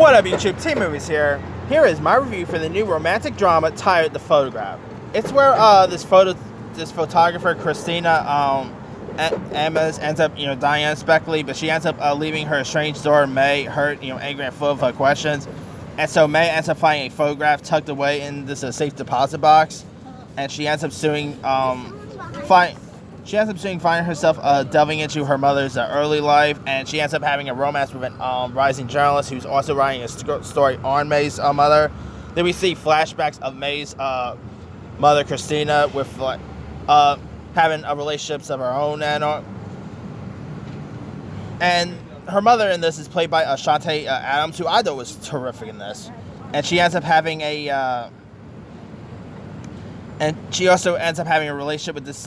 What up, YouTube? T-Movies here. Here is my review for the new romantic drama titled The Photograph. It's where this photographer Christina Emmons ends up dying unexpectedly, but she ends up leaving her estranged daughter May hurt, angry and full of her questions. And so May ends up finding a photograph tucked away in this safe deposit box, and she ends up finding herself delving into her mother's early life, and she ends up having a romance with an rising journalist who's also writing a story on May's mother. Then we see flashbacks of May's mother, Christina, with having relationships of her own, and her mother in this is played by Shantae Adams, who I thought was terrific in this. And she ends up having and she also ends up having a relationship with this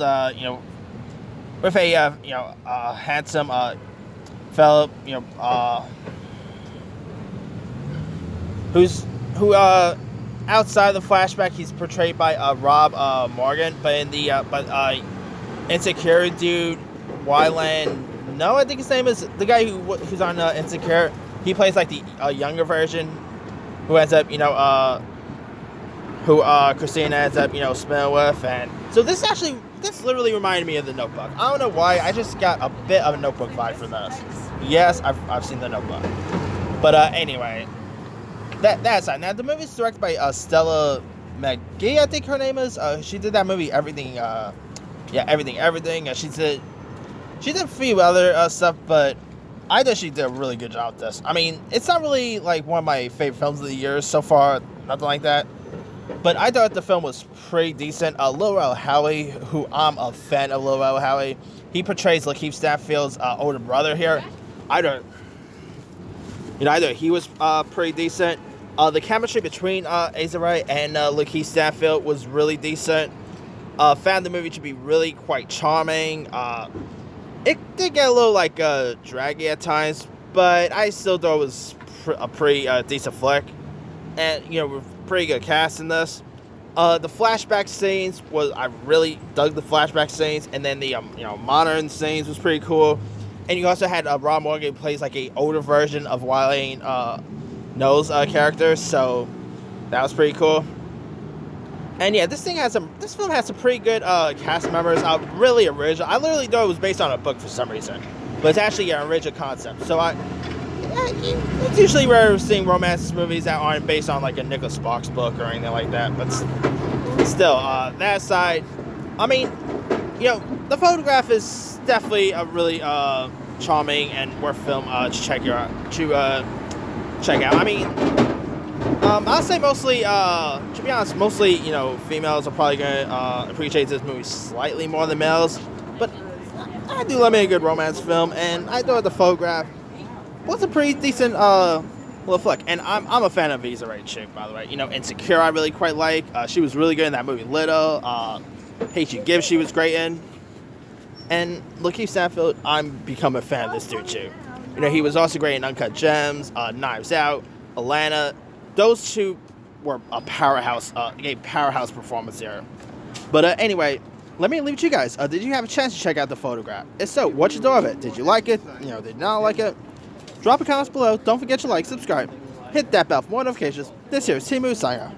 with a handsome fellow, who outside the flashback he's portrayed by Rob Morgan, but in the Insecure dude, Wyland, no, I think his name is the guy who's on Insecure. He plays like the younger version, who ends up who Christina ends up spinning with, and so this literally reminded me of The Notebook. I don't know why, I just got a bit of a Notebook vibe from this. Yes, I've seen The Notebook, but anyway, that aside, now the movie's directed by Stella McGee, I think her name is. She did that movie Everything. Everything. She did a few other stuff, but I thought she did a really good job with this. I mean, it's not really like one of my favorite films of the year so far, nothing like that. But I thought the film was pretty decent. Lil Rel Howery, who I'm a fan of Lil Rel Howery, he portrays Lakeith Stanfield's older brother here. I thought he was pretty decent. The chemistry between Aza Wright and Lakeith Stanfield was really decent. Found the movie to be really quite charming. It did get a little draggy at times, but I still thought it was a pretty decent flick, and with pretty good cast in this. The flashback scenes I really dug the flashback scenes, and then the modern scenes was pretty cool. And you also had Rob Morgan who plays like a older version of Wyland No's character, so that was pretty cool. And yeah, this film has some pretty good cast members. Really original. I literally thought it was based on a book for some reason, but it's actually an original concept. So it's usually rare seeing romance movies that aren't based on like a Nicholas Sparks book or anything like that. But still, that aside, I mean, The Photograph is definitely a really charming and worth film to check out. I mean, I'll say mostly, to be honest, mostly, females are probably going to appreciate this movie slightly more than males. But I do love me a good romance film, and I thought The Photograph was a pretty decent little flick. And I'm a fan of Aza Wright chick, by the way. Insecure I really quite like. She was really good in that movie Little. Hate You Give she was great in. And Lakeith Stanfield, I'm become a fan of this dude too. He was also great in Uncut Gems, Knives Out, Atlanta. Those two were a powerhouse performance there. But anyway, let me leave it to you guys. Did you have a chance to check out The Photograph? If so, what you thought of it? Did you like it? Did you not like it? Drop a comment below. Don't forget to like, subscribe, hit that bell for more notifications. This here is T-Movies signing out.